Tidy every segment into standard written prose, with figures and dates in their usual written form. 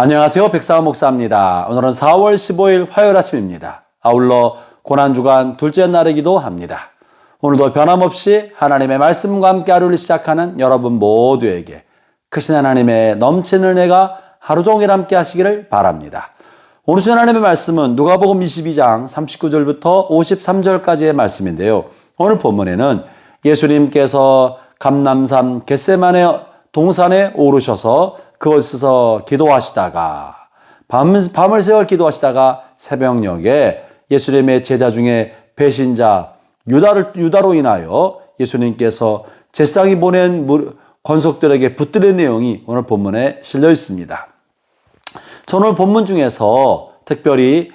안녕하세요. 백사원 목사입니다. 오늘은 4월 15일 화요일 아침입니다. 아울러 고난주간 둘째 날이기도 합니다. 오늘도 변함없이 하나님의 말씀과 함께 하루를 시작하는 여러분 모두에게 크신 하나님의 넘치는 은혜가 하루 종일 함께 하시기를 바랍니다. 오늘 주신 하나님의 말씀은 누가복음 22장 39절부터 53절까지의 말씀인데요. 오늘 본문에는 예수님께서 감람산 겟세마네 동산에 오르셔서 그곳에서 기도하시다가 밤을 새워 기도하시다가 새벽녘에 예수님의 제자 중에 배신자 유다로 인하여 예수님께서 제사장이 보낸 권속들에게 붙들린 내용이 오늘 본문에 실려 있습니다. 저는 오늘 본문 중에서 특별히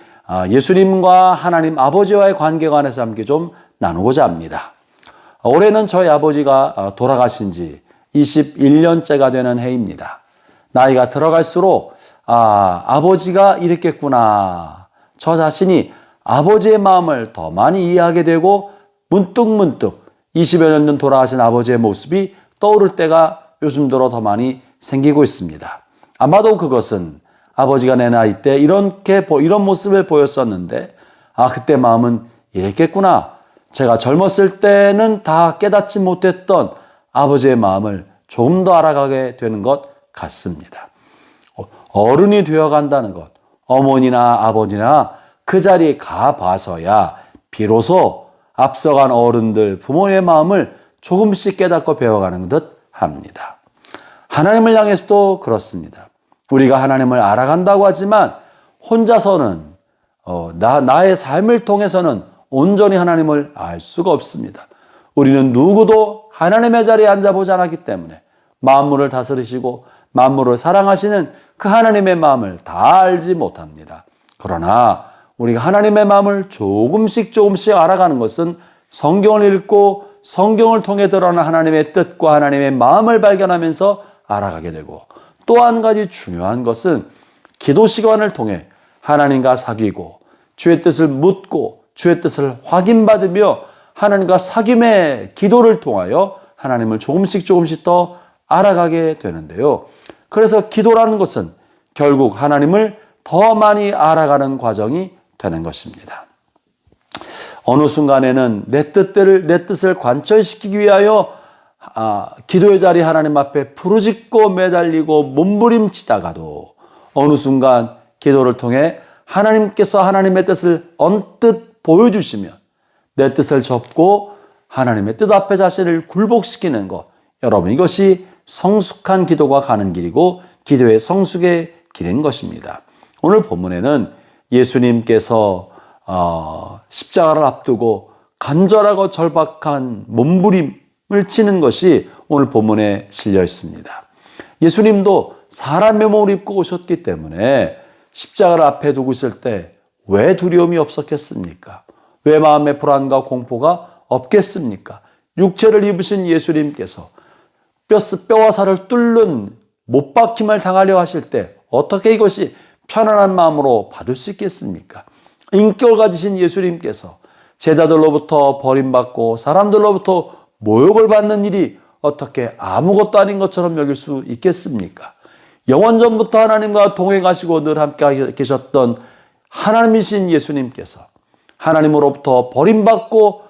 예수님과 하나님 아버지와의 관계에 관해서 함께 좀 나누고자 합니다. 올해는 저희 아버지가 돌아가신 지 21년째가 되는 해입니다. 나이가 들어갈수록 아버지가 이랬겠구나. 저 자신이 아버지의 마음을 더 많이 이해하게 되고 문득문득 20여 년 전 돌아가신 아버지의 모습이 떠오를 때가 요즘 들어 더 많이 생기고 있습니다. 아마도 그것은 아버지가 내 나이 때 이런 모습을 보였었는데 그때 마음은 이랬겠구나. 제가 젊었을 때는 다 깨닫지 못했던 아버지의 마음을 조금 더 알아가게 되는 것 같습니다. 어른이 되어간다는 것, 어머니나 아버지나 그 자리에 가봐서야 비로소 앞서간 어른들, 부모의 마음을 조금씩 깨닫고 배워가는 듯 합니다. 하나님을 향해서도 그렇습니다. 우리가 하나님을 알아간다고 하지만 혼자서는 나의 삶을 통해서는 온전히 하나님을 알 수가 없습니다. 우리는 누구도 하나님의 자리에 앉아보지 않았기 때문에 만물을 다스리시고 만물을 사랑하시는 그 하나님의 마음을 다 알지 못합니다. 그러나 우리가 하나님의 마음을 조금씩 알아가는 것은 성경을 읽고 성경을 통해 드러나는 하나님의 뜻과 하나님의 마음을 발견하면서 알아가게 되고, 또 한 가지 중요한 것은 기도 시간을 통해 하나님과 사귀고 주의 뜻을 묻고 주의 뜻을 확인받으며 하나님과 사귐의 기도를 통하여 하나님을 조금씩 더 알아가게 되는데요. 그래서 기도라는 것은 결국 하나님을 더 많이 알아가는 과정이 되는 것입니다. 어느 순간에는 내 뜻을 관철시키기 위하여 기도의 자리 하나님 앞에 부르짖고 매달리고 몸부림치다가도 어느 순간 기도를 통해 하나님께서 하나님의 뜻을 언뜻 보여주시면 내 뜻을 접고 하나님의 뜻 앞에 자신을 굴복시키는 것, 여러분, 이것이 성숙한 기도가 가는 길이고 기도의 성숙의 길인 것입니다. 오늘 본문에는 예수님께서 십자가를 앞두고 간절하고 절박한 몸부림을 치는 것이 오늘 본문에 실려 있습니다. 예수님도 사람의 몸을 입고 오셨기 때문에 십자가를 앞에 두고 있을 때 왜 두려움이 없었겠습니까? 왜 마음의 불안과 공포가 없겠습니까? 육체를 입으신 예수님께서 뼈와 살을 뚫는 못박힘을 당하려 하실 때 어떻게 이것이 편안한 마음으로 받을 수 있겠습니까? 인격을 가지신 예수님께서 제자들로부터 버림받고 사람들로부터 모욕을 받는 일이 어떻게 아무것도 아닌 것처럼 여길 수 있겠습니까? 영원전부터 하나님과 동행하시고 늘 함께 계셨던 하나님이신 예수님께서 하나님으로부터 버림받고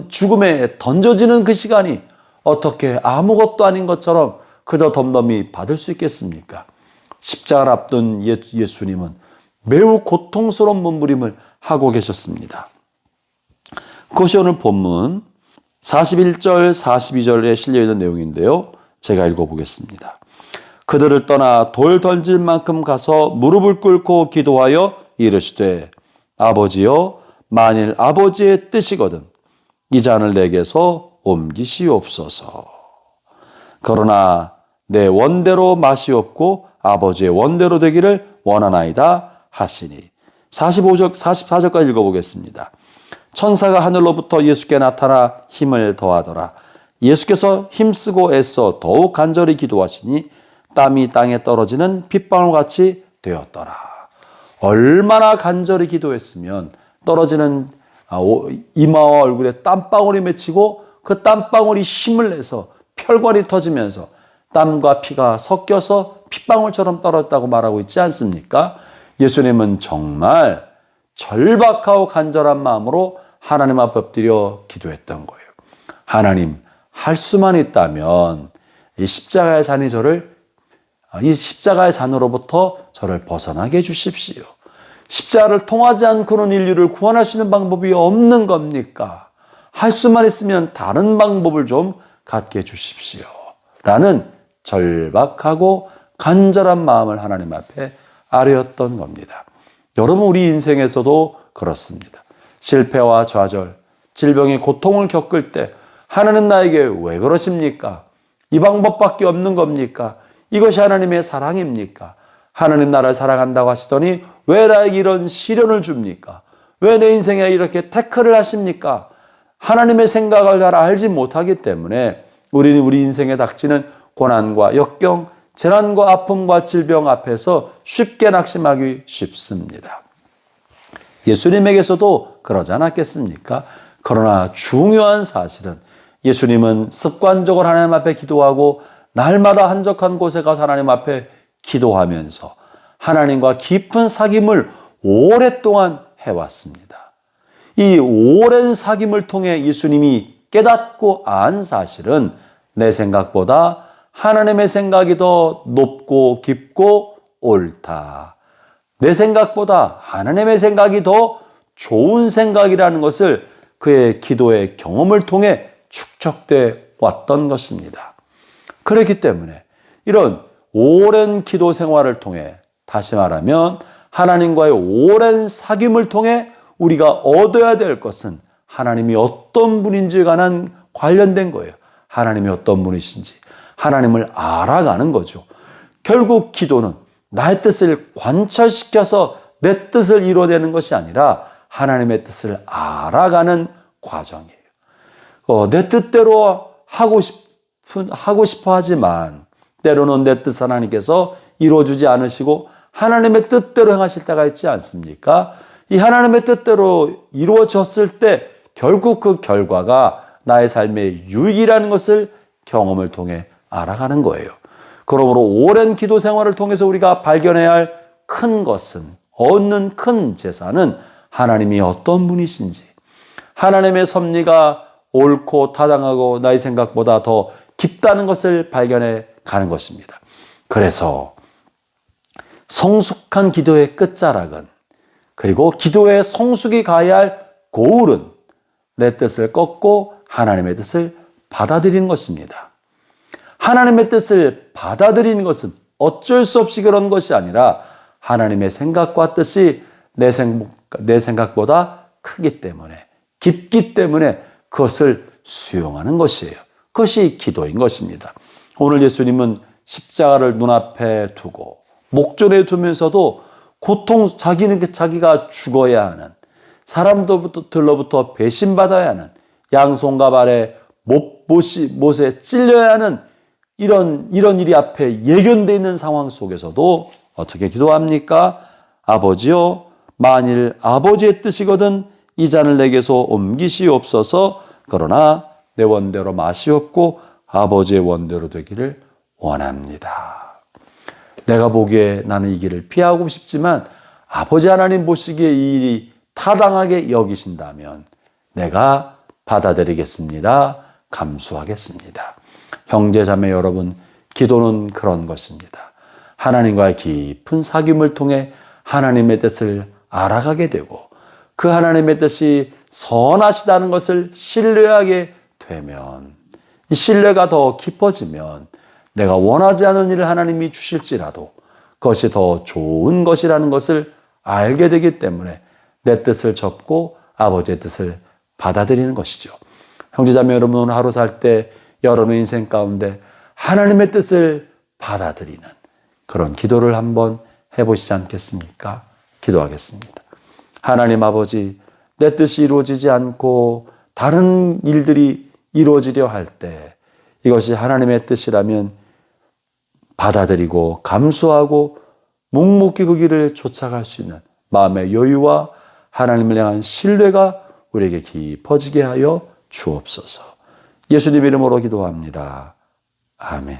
죽음에 던져지는 그 시간이 어떻게 아무것도 아닌 것처럼 그저 덤덤히 받을 수 있겠습니까? 십자가를 앞둔 예수님은 매우 고통스러운 몸부림을 하고 계셨습니다. 그것이 오늘 본문 41절 42절에 실려있는 내용인데요. 제가 읽어보겠습니다. 그들을 떠나 돌 던질 만큼 가서 무릎을 꿇고 기도하여 이르시되 아버지여, 만일 아버지의 뜻이거든 이 잔을 내게서 옮기시옵소서. 그러나 내 원대로 마시옵고 아버지의 원대로 되기를 원하나이다 하시니. 44절까지 읽어보겠습니다. 천사가 하늘로부터 예수께 나타나 힘을 더하더라. 예수께서 힘쓰고 애써 더욱 간절히 기도하시니 땀이 땅에 떨어지는 핏방울같이 되었더라. 얼마나 간절히 기도했으면 떨어지는 이마와 얼굴에 땀방울이 맺히고 그 땀방울이 힘을 내서 혈관이 터지면서 땀과 피가 섞여서 핏방울처럼 떨어졌다고 말하고 있지 않습니까? 예수님은 정말 절박하고 간절한 마음으로 하나님 앞에 엎드려 기도했던 거예요. 하나님, 할 수만 있다면 이 십자가의 잔으로부터 저를 벗어나게 해주십시오. 십자가를 통하지 않고는 인류를 구원할 수 있는 방법이 없는 겁니까? 할 수만 있으면 다른 방법을 좀 갖게 해주십시오. 라는 절박하고 간절한 마음을 하나님 앞에 아뢰었던 겁니다. 여러분, 우리 인생에서도 그렇습니다. 실패와 좌절, 질병의 고통을 겪을 때 하나님 나에게 왜 그러십니까? 이 방법밖에 없는 겁니까? 이것이 하나님의 사랑입니까? 하나님 나를 사랑한다고 하시더니 왜 나에게 이런 시련을 줍니까? 왜 내 인생에 이렇게 태클을 하십니까? 하나님의 생각을 잘 알지 못하기 때문에 우리는 우리 인생에 닥치는 고난과 역경, 재난과 아픔과 질병 앞에서 쉽게 낙심하기 쉽습니다. 예수님에게서도 그러지 않았겠습니까? 그러나 중요한 사실은 예수님은 습관적으로 하나님 앞에 기도하고 날마다 한적한 곳에 가서 하나님 앞에 기도하면서 하나님과 깊은 사귐을 오랫동안 해왔습니다. 이 오랜 사귐을 통해 예수님이 깨닫고 안 사실은 내 생각보다 하나님의 생각이 더 높고 깊고 옳다. 내 생각보다 하나님의 생각이 더 좋은 생각이라는 것을 그의 기도의 경험을 통해 축적돼 왔던 것입니다. 그렇기 때문에 이런 오랜 기도 생활을 통해, 다시 말하면 하나님과의 오랜 사귐을 통해 우리가 얻어야 될 것은 하나님이 어떤 분인지에 관한 관련된 거예요. 하나님이 어떤 분이신지 하나님을 알아가는 거죠. 결국 기도는 나의 뜻을 관철시켜서 내 뜻을 이루어내는 것이 아니라 하나님의 뜻을 알아가는 과정이에요. 내 뜻대로 하고 싶어 하지만 때로는 내 뜻 하나님께서 이루어주지 않으시고 하나님의 뜻대로 행하실 때가 있지 않습니까? 이 하나님의 뜻대로 이루어졌을 때 결국 그 결과가 나의 삶의 유익이라는 것을 경험을 통해 알아가는 거예요. 그러므로 오랜 기도 생활을 통해서 우리가 발견해야 할 큰 것은, 얻는 큰 재산은 하나님이 어떤 분이신지, 하나님의 섭리가 옳고 타당하고 나의 생각보다 더 깊다는 것을 발견해 가는 것입니다. 그래서 성숙한 기도의 끝자락은, 그리고 기도의 성숙이 가야 할 고울은 내 뜻을 꺾고 하나님의 뜻을 받아들이는 것입니다. 하나님의 뜻을 받아들이는 것은 어쩔 수 없이 그런 것이 아니라 하나님의 생각과 뜻이 내 생각보다 크기 때문에, 깊기 때문에 그것을 수용하는 것이에요. 그것이 기도인 것입니다. 오늘 예수님은 십자가를 눈앞에 두고 목전에 두면서도 자기가 죽어야 하는, 사람들로부터 배신받아야 하는, 양손과 발에 못에 찔려야 하는 이런 일이 앞에 예견되어 있는 상황 속에서도 어떻게 기도합니까? 아버지요, 만일 아버지의 뜻이거든 이 잔을 내게서 옮기시옵소서. 그러나 내 원대로 마시옵고 아버지의 원대로 되기를 원합니다. 내가 보기에 나는 이 길을 피하고 싶지만 아버지 하나님 보시기에 이 일이 타당하게 여기신다면 내가 받아들이겠습니다. 감수하겠습니다. 형제 자매 여러분, 기도는 그런 것입니다. 하나님과의 깊은 사귐을 통해 하나님의 뜻을 알아가게 되고 그 하나님의 뜻이 선하시다는 것을 신뢰하게 되면, 이 신뢰가 더 깊어지면 내가 원하지 않은 일을 하나님이 주실지라도 그것이 더 좋은 것이라는 것을 알게 되기 때문에 내 뜻을 접고 아버지의 뜻을 받아들이는 것이죠. 형제자매 여러분, 오늘 하루 살 때 여러분의 인생 가운데 하나님의 뜻을 받아들이는 그런 기도를 한번 해보시지 않겠습니까? 기도하겠습니다. 하나님 아버지, 내 뜻이 이루어지지 않고 다른 일들이 이루어지려 할 때 이것이 하나님의 뜻이라면 받아들이고 감수하고 묵묵히 그 길을 쫓아갈 수 있는 마음의 여유와 하나님을 향한 신뢰가 우리에게 깊어지게 하여 주옵소서. 예수님 이름으로 기도합니다. 아멘.